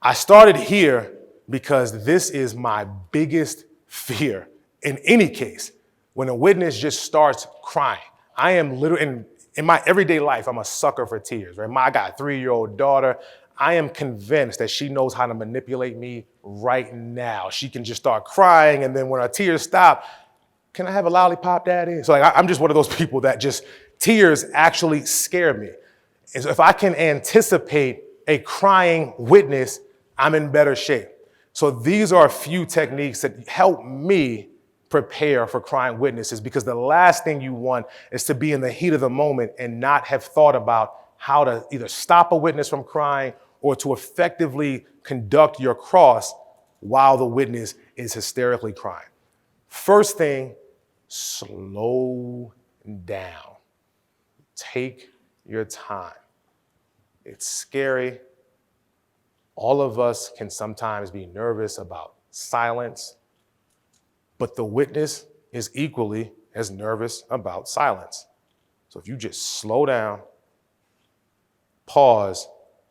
I started here because this is my biggest fear in any case. When a witness just starts crying, I am literally, in my everyday life, I'm a sucker for tears, right? I got a 3-year-old daughter. I am convinced that she knows how to manipulate me right now. She can just start crying, and then when her tears stop, can I have a lollipop, Daddy? So I'm just one of those people that just, tears actually scare me. And so if I can anticipate a crying witness, I'm in better shape. So these are a few techniques that help me prepare for crying witnesses, because the last thing you want is to be in the heat of the moment and not have thought about how to either stop a witness from crying or to effectively conduct your cross while the witness is hysterically crying. First thing, slow down. Take your time. It's scary. All of us can sometimes be nervous about silence, but the witness is equally as nervous about silence. So if you just slow down, pause,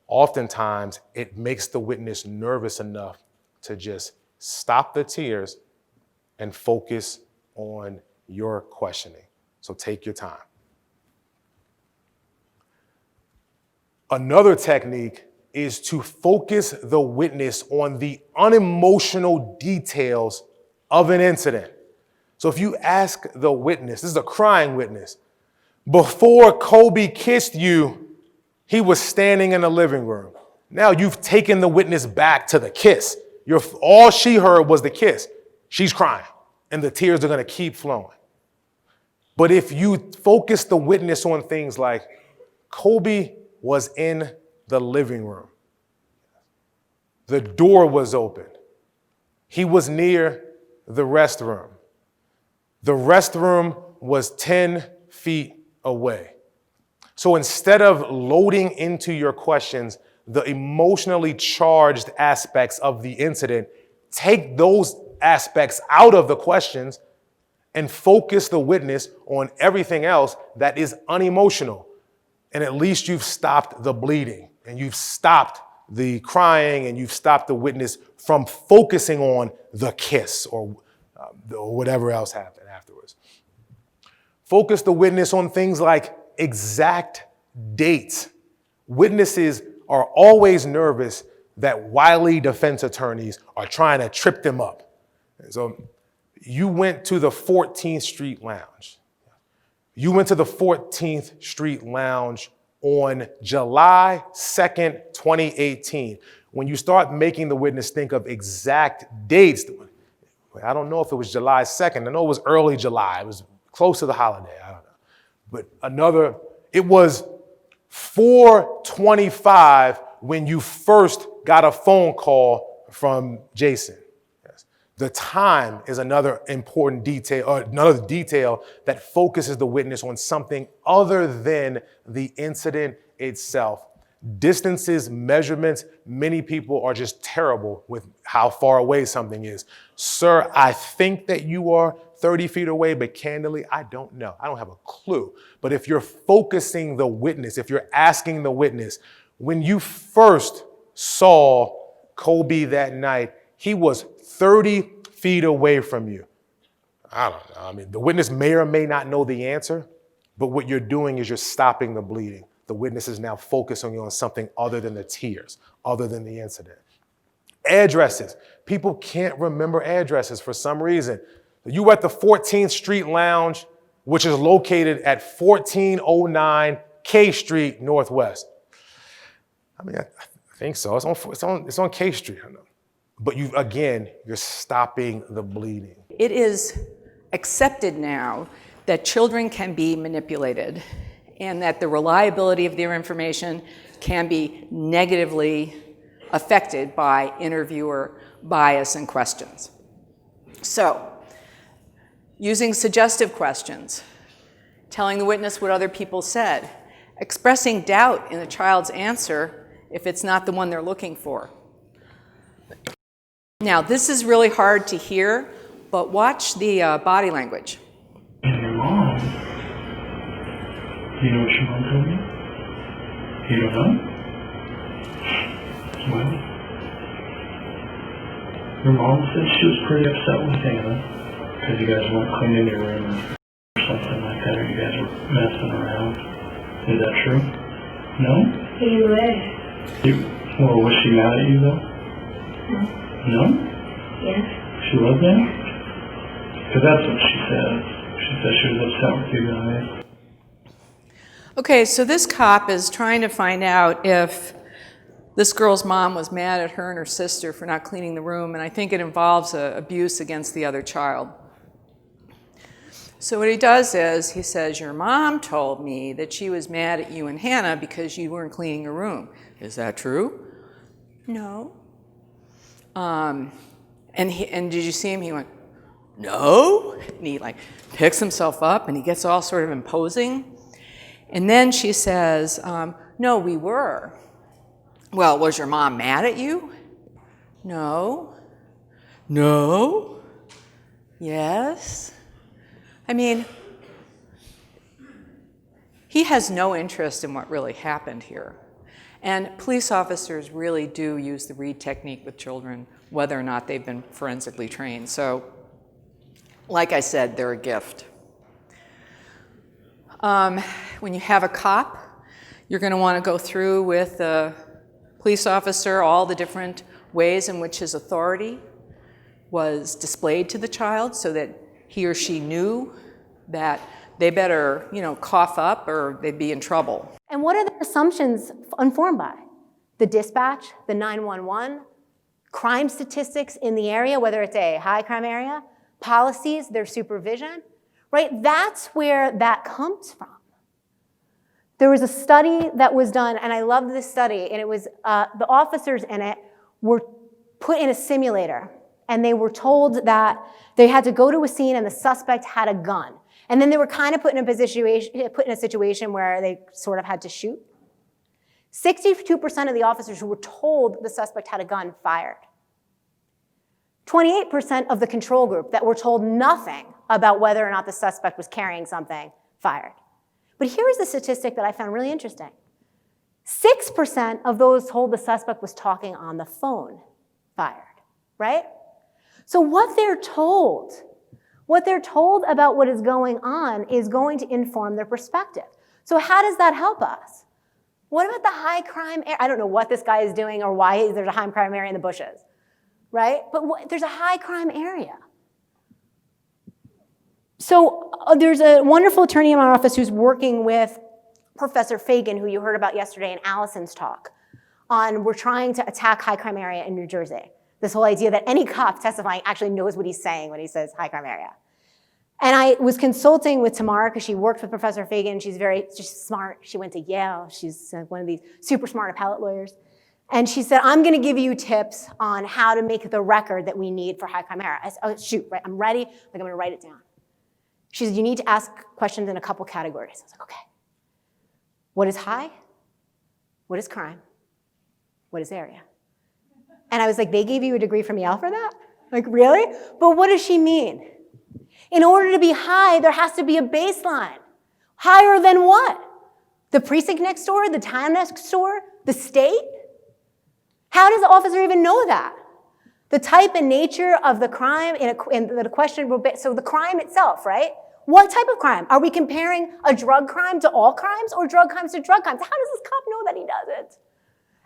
oftentimes it makes the witness nervous enough to just stop the tears and focus on your questioning. So take your time. Another technique is to focus the witness on the unemotional details of an incident. So if you ask the witness, this is a crying witness, before Kobe kissed you, he was standing in the living room. Now you've taken the witness back to the kiss. All she heard was the kiss. She's crying, and the tears are going to keep flowing. But if you focus the witness on things like, Kobe was in the living room. The door was open. He was near the restroom. The restroom was 10 feet away. So instead of loading into your questions the emotionally charged aspects of the incident, take those aspects out of the questions and focus the witness on everything else that is unemotional. And at least you've stopped the bleeding, and you've stopped the crying, and you've stopped the witness from focusing on the kiss or whatever else happened afterwards. Focus the witness on things like exact dates. Witnesses are always nervous that wily defense attorneys are trying to trip them up. And so you went to the 14th Street Lounge. You went to the 14th Street Lounge on July 2nd, 2018. When you start making the witness think of exact dates, I don't know if it was July 2nd. I know it was early July. It was close to the holiday. I don't know. But it was 4:25 when you first got a phone call from Jason. Yes. The time is another important detail, or another detail that focuses the witness on something other than the incident itself. Distances, measurements, many people are just terrible with how far away something is. Sir, I think that you are 30 feet away, but candidly, I don't know. I don't have a clue. But if you're focusing the witness, if you're asking the witness, when you first saw Kobe that night, he was 30 feet away from you. I don't know. I mean, the witness may or may not know the answer, but what you're doing is you're stopping the bleeding. The witness is now focusing on something other than the tears, other than the incident. Addresses. People can't remember addresses for some reason. You were at the 14th Street Lounge, which is located at 1409 K Street Northwest. I mean, I think so. It's on K Street. I know. But you're stopping the bleeding. It is accepted now that children can be manipulated and that the reliability of their information can be negatively affected by interviewer bias and questions. So, using suggestive questions, telling the witness what other people said, expressing doubt in the child's answer if it's not the one they're looking for. Now, this is really hard to hear, but watch the body language. And your mom, you know what your mom told me? You don't know? Well, Your mom said she was pretty upset with Hannah because you guys weren't cleaning your room or something like that, or you guys were messing around. Is that true? No? Well, was she mad at you though? No? Yes. She was mad? Because that's what she said. She said she was upset with you guys. Okay, so this cop is trying to find out if this girl's mom was mad at her and her sister for not cleaning the room, and I think it involves abuse against the other child. So what he does is he says, your mom told me that she was mad at you and Hannah because you weren't cleaning your room. Is that true? No. And did you see him? He went, no? And he like picks himself up and he gets all sort of imposing. And then she says, no, we were. Well, was your mom mad at you? No. No? Yes? I mean, he has no interest in what really happened here. And police officers really do use the read technique with children, whether or not they've been forensically trained. So, like I said, they're a gift. When you have a cop, you're going to want to go through with the police officer all the different ways in which his authority was displayed to the child so that he or she knew that they better, cough up or they'd be in trouble. And what are the assumptions informed by? The dispatch, the 911, crime statistics in the area, whether it's a high crime area, policies, their supervision, right? That's where that comes from. There was a study that was done, and I loved this study, and it was the officers in it were put in a simulator, and they were told that they had to go to a scene and the suspect had a gun. And then they were kind of put in a situation where they sort of had to shoot. 62% of the officers who were told the suspect had a gun fired. 28% of the control group that were told nothing about whether or not the suspect was carrying something fired. But here is the statistic that I found really interesting. 6% of those told the suspect was talking on the phone fired, right? So what they're told about what is going on is going to inform their perspective. So how does that help us? What about the high crime area? I don't know what this guy is doing or why there's a high crime area in the bushes, right? But there's a high crime area. So there's a wonderful attorney in our office who's working with Professor Fagan, who you heard about yesterday in Allison's talk, on we're trying to attack high crime area in New Jersey. This whole idea that any cop testifying actually knows what he's saying when he says high crime area. And I was consulting with Tamara because she worked with Professor Fagan. She's smart. She went to Yale. She's one of these super smart appellate lawyers. And she said, I'm going to give you tips on how to make the record that we need for high crime area. I said, oh, shoot, right, I'm ready. I'm going to write it down. She said, you need to ask questions in a couple categories. I was like, okay. What is high? What is crime? What is area? And I was like, they gave you a degree from Yale for that? Like, really? But what does she mean? In order to be high, there has to be a baseline. Higher than what? The precinct next door? The town next door? The state? How does the officer even know that? The type and nature of the crime in the question, so the crime itself, right? What type of crime? Are we comparing a drug crime to all crimes or drug crimes to drug crimes? How does this cop know that he does it?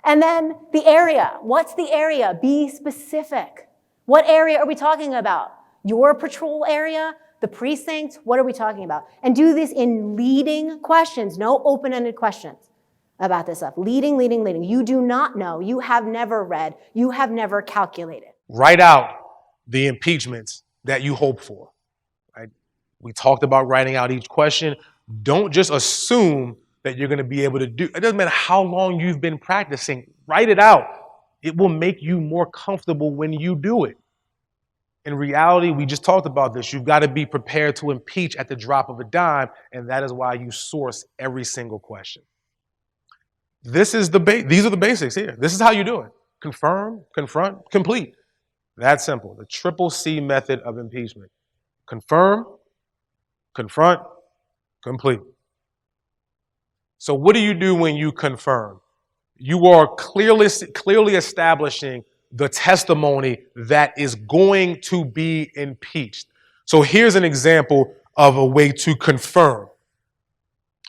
And then the area. What's the area? Be specific. What area are we talking about? Your patrol area? The precinct? What are we talking about? And do this in leading questions, no open-ended questions about this stuff. Leading. You do not know. You have never read. You have never calculated. Write out the impeachments that you hope for. Right? We talked about writing out each question. Don't just assume that you're going to be able to do. It doesn't matter how long you've been practicing. Write it out. It will make you more comfortable when you do it. In reality, we just talked about this. You've got to be prepared to impeach at the drop of a dime, and that is why you source every single question. These are the basics here. This is how you do it. Confirm, confront, complete. That's simple. The triple C method of impeachment. Confirm, confront, complete. So what do you do when you confirm? You are clearly establishing the testimony that is going to be impeached. So here's an example of a way to confirm.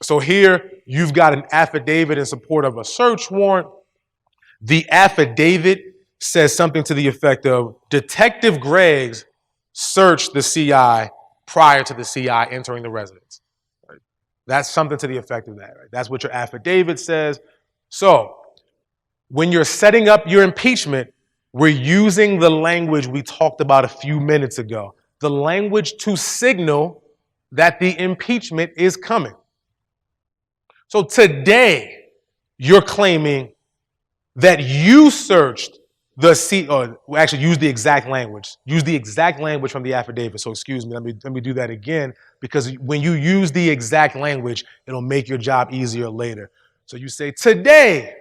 So here you've got an affidavit in support of a search warrant. The affidavit says something to the effect of Detective Greggs searched the CI prior to the CI entering the residence. Right? That's something to the effect of that. Right? That's what your affidavit says. So when you're setting up your impeachment, we're using the language we talked about a few minutes ago, the language to signal that the impeachment is coming. So today, you're claiming that you searched actually use the exact language. Use the exact language from the affidavit. So excuse me, let me do that again, because when you use the exact language, it'll make your job easier later. So you say, today,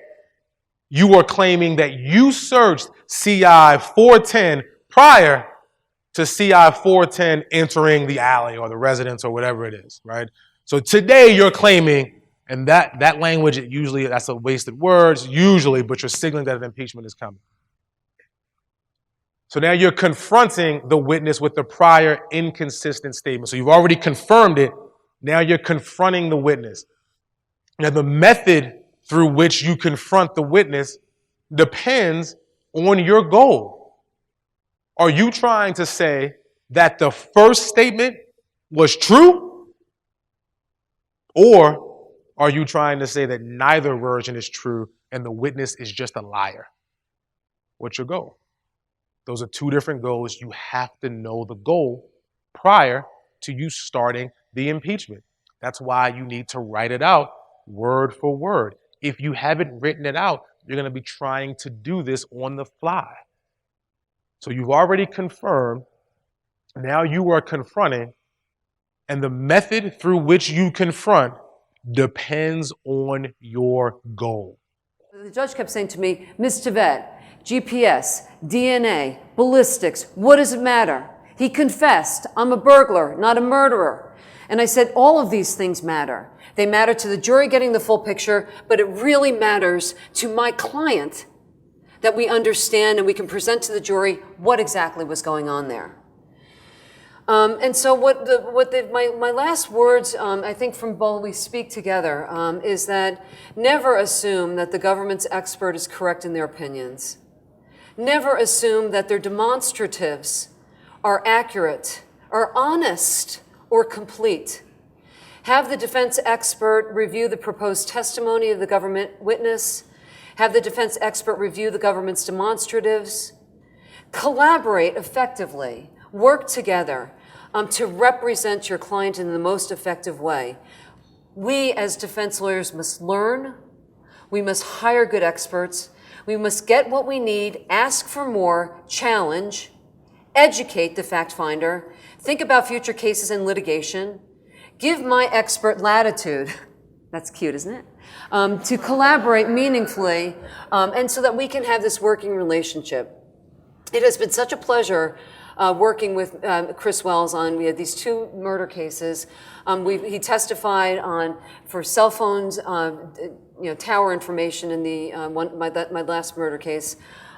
you are claiming that you searched CI 410 prior to CI 410 entering the alley or the residence or whatever it is, right? So today you're claiming, and that language, usually that's a wasted words, usually, but you're signaling that an impeachment is coming. So now you're confronting the witness with the prior inconsistent statement. So you've already confirmed it. Now you're confronting the witness. Now the method through which you confront the witness depends on your goal. Are you trying to say that the first statement was true? Or are you trying to say that neither version is true and the witness is just a liar? What's your goal? Those are two different goals. You have to know the goal prior to you starting the impeachment. That's why you need to write it out word for word. If you haven't written it out, you're going to be trying to do this on the fly. So you've already confirmed. Now you are confronting, and the method through which you confront depends on your goal. The judge kept saying to me, Ms. Tevet, GPS, DNA, ballistics, what does it matter? He confessed, I'm a burglar, not a murderer. And I said, all of these things matter. They matter to the jury getting the full picture, but it really matters to my client that we understand and we can present to the jury what exactly was going on there. And so my last words, I think from both we speak together, is that never assume that the government's expert is correct in their opinions. Never assume that their demonstratives are accurate, are honest, or complete. Have the defense expert review the proposed testimony of the government witness. Have the defense expert review the government's demonstratives. Collaborate effectively. Work together to represent your client in the most effective way. We as defense lawyers must learn. We must hire good experts. We must get what we need, ask for more, challenge, educate the fact finder, think about future cases and litigation, give my expert latitude, that's cute, isn't it? To collaborate meaningfully, and so that we can have this working relationship. It has been such a pleasure working with Chris Wells on, we had these two murder cases. He testified on, for cell phones, tower information in the my last murder case.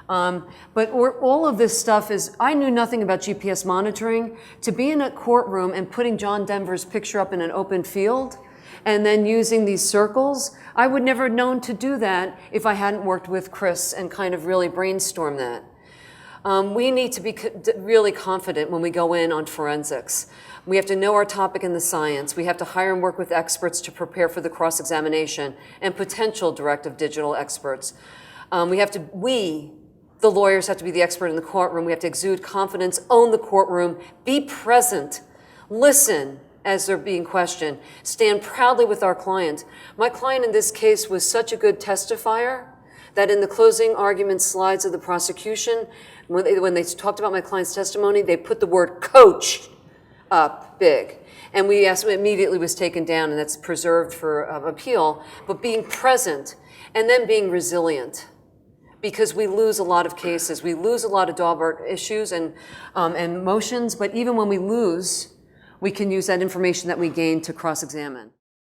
But all of this stuff is, I knew nothing about GPS monitoring. To be in a courtroom and putting John Denver's picture up in an open field and then using these circles, I would never have known to do that if I hadn't worked with Chris and kind of really brainstorm that. We need to be really confident when we go in on forensics. We have to know our topic in the science. We have to hire and work with experts to prepare for the cross-examination and potential directive digital experts. We, the lawyers, have to be the expert in the courtroom. We have to exude confidence, own the courtroom, be present, listen as they're being questioned, stand proudly with our client. My client in this case was such a good testifier that in the closing argument slides of the prosecution, when they talked about my client's testimony, they put the word coach up big. And we asked, immediately was taken down, and that's preserved for appeal. But being present and then being resilient, because we lose a lot of cases. We lose a lot of Daubert issues and motions, but even when we lose, we can use that information that we gain to cross-examine.